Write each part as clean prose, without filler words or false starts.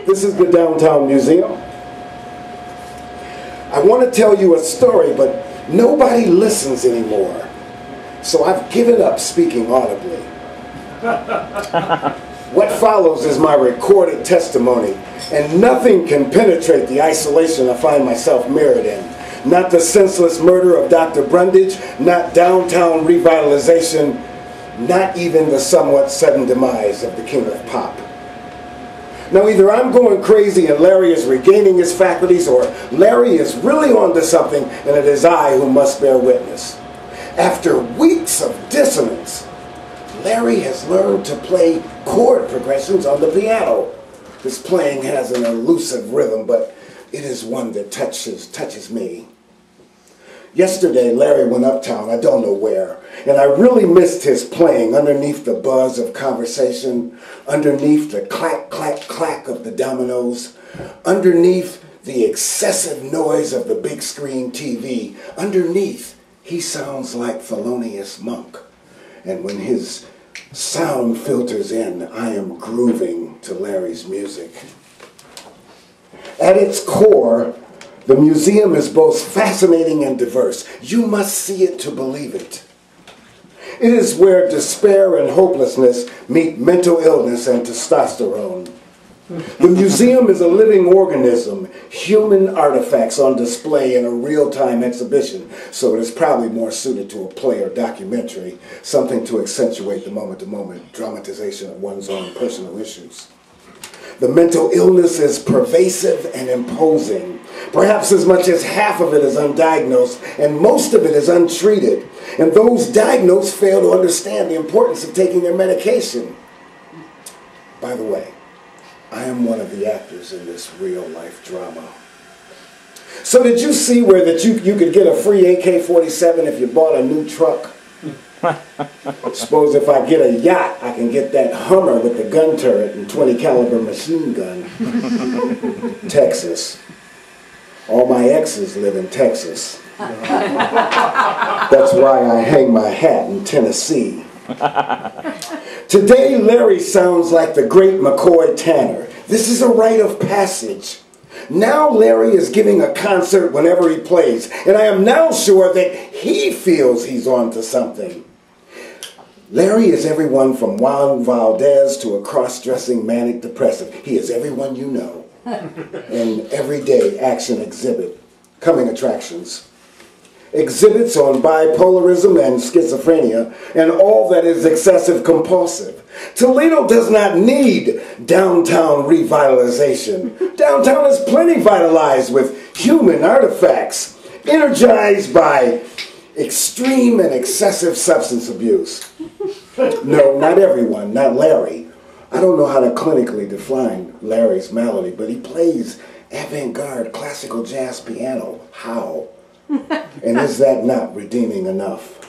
This is the Downtown Museum. I want to tell you a story, but nobody listens anymore. So I've given up speaking audibly. What follows is my recorded testimony, and nothing can penetrate the isolation I find myself mirrored in. Not the senseless murder of Dr. Brundage, not downtown revitalization, not even the somewhat sudden demise of the king of pop. Now either I'm going crazy and Larry is regaining his faculties, or Larry is really onto something and it is I who must bear witness. After weeks of dissonance, Larry has learned to play chord progressions on the piano. His playing has an elusive rhythm, but it is one that touches me. Yesterday, Larry went uptown, I don't know where, and I really missed his playing underneath the buzz of conversation, underneath the clack, clack, clack of the dominoes, underneath the excessive noise of the big screen TV. Underneath, he sounds like Thelonious Monk. And when his sound filters in, I am grooving to Larry's music. At its core, the museum is both fascinating and diverse. You must see it to believe it. It is where despair and hopelessness meet mental illness and testosterone. The museum is a living organism, human artifacts on display in a real-time exhibition, so it is probably more suited to a play or documentary, something to accentuate the moment-to-moment dramatization of one's own personal issues. The mental illness is pervasive and imposing. Perhaps as much as half of it is undiagnosed, and most of it is untreated. And those diagnosed fail to understand the importance of taking their medication. By the way, I am one of the actors in this real-life drama. So did you see where that you could get a free AK-47 if you bought a new truck? Suppose if I get a yacht, I can get that Hummer with the gun turret and 20 caliber machine gun. Texas. All my exes live in Texas. That's why I hang my hat in Tennessee. Today, Larry sounds like the great McCoy Tanner. This is a rite of passage. Now Larry is giving a concert whenever he plays, and I am now sure that he feels he's on to something. Larry is everyone from Juan Valdez to a cross-dressing manic depressive. He is everyone you know. An everyday action exhibit, coming attractions. Exhibits on bipolarism and schizophrenia, and all that is excessive compulsive. Toledo does not need downtown revitalization. Downtown is plenty vitalized with human artifacts, energized by extreme and excessive substance abuse. No, not everyone, not Larry. I don't know how to clinically define Larry's malady, but he plays avant-garde classical jazz piano. How? And is that not redeeming enough?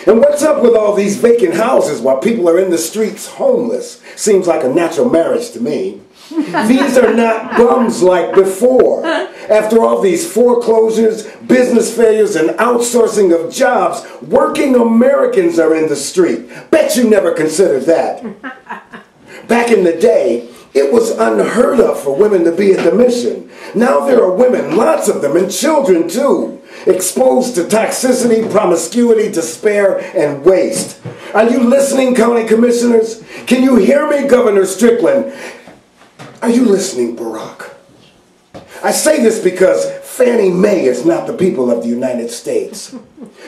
And what's up with all these vacant houses while people are in the streets homeless? Seems like a natural marriage to me. These are not bums like before. After all these foreclosures, business failures, and outsourcing of jobs, working Americans are in the street. Bet you never considered that. Back in the day, it was unheard of for women to be at the mission. Now there are women, lots of them, and children too, exposed to toxicity, promiscuity, despair, and waste. Are you listening, county commissioners? Can you hear me, Governor Strickland? Are you listening, Barack? I say this because Fannie Mae is not the people of the United States.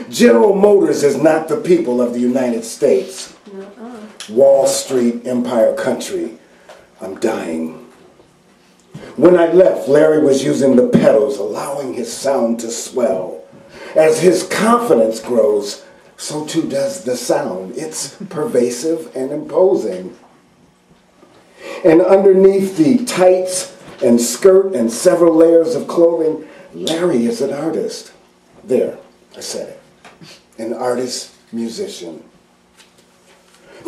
General Motors is not the people of the United States. Wall Street, Empire Country. I'm dying. When I left, Larry was using the pedals, allowing his sound to swell. As his confidence grows, so too does the sound. It's pervasive and imposing. And underneath the tights and skirt and several layers of clothing, Larry is an artist. There, I said it. An artist musician.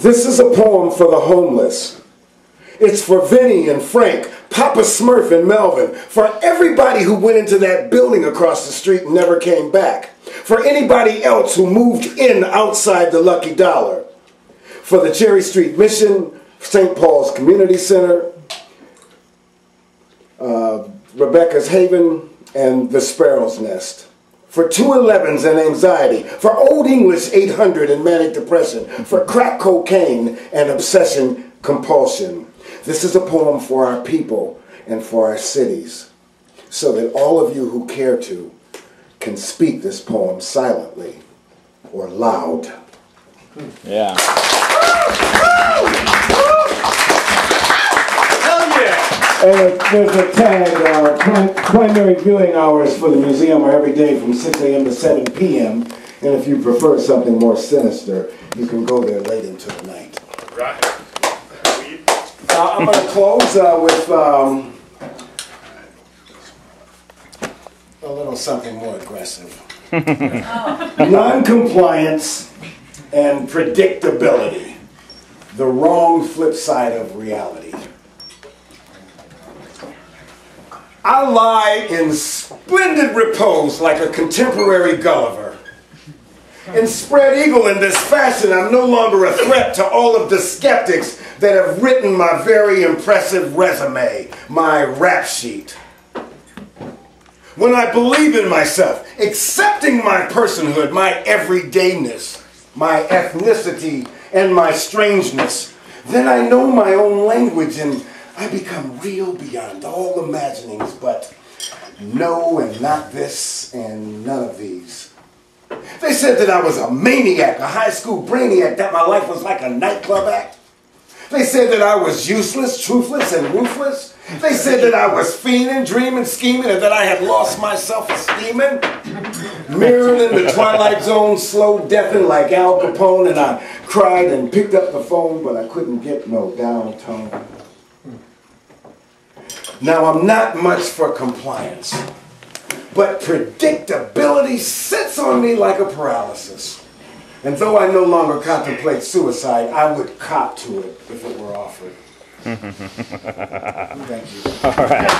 This is a poem for the homeless. It's for Vinny and Frank, Papa Smurf and Melvin, for everybody who went into that building across the street and never came back, for anybody else who moved in outside the Lucky Dollar, for the Cherry Street Mission, St. Paul's Community Center, Rebecca's Haven, and The Sparrow's Nest. For 211s and anxiety, for Old English 800 and manic depression, for crack cocaine and obsession compulsion. This is a poem for our people and for our cities, so that all of you who care to can speak this poem silently or loud. Yeah. And there's a tag, primary viewing hours for the museum are every day from 6 a.m. to 7 p.m. And if you prefer something more sinister, you can go there late into the night. Right. I'm going to close with a little something more aggressive. Non-compliance and predictability. The wrong flip side of reality. I lie in splendid repose like a contemporary Gulliver. And spread eagle in this fashion, I'm no longer a threat to all of the skeptics that have written my very impressive resume, my rap sheet. When I believe in myself, accepting my personhood, my everydayness, my ethnicity, and my strangeness, then I know my own language and I become real beyond all imaginings, but no and not this and none of these. They said that I was a maniac, a high school brainiac, that my life was like a nightclub act. They said that I was useless, truthless, and ruthless. They said that I was fiending, dreaming, scheming, and that I had lost my self-esteeming. Mirrored in the twilight zone, slow deafening like Al Capone, and I cried and picked up the phone, but I couldn't get no downtown. Now, I'm not much for compliance, but predictability sits on me like a paralysis. And though I no longer contemplate suicide, I would cop to it if it were offered. Thank you. All right.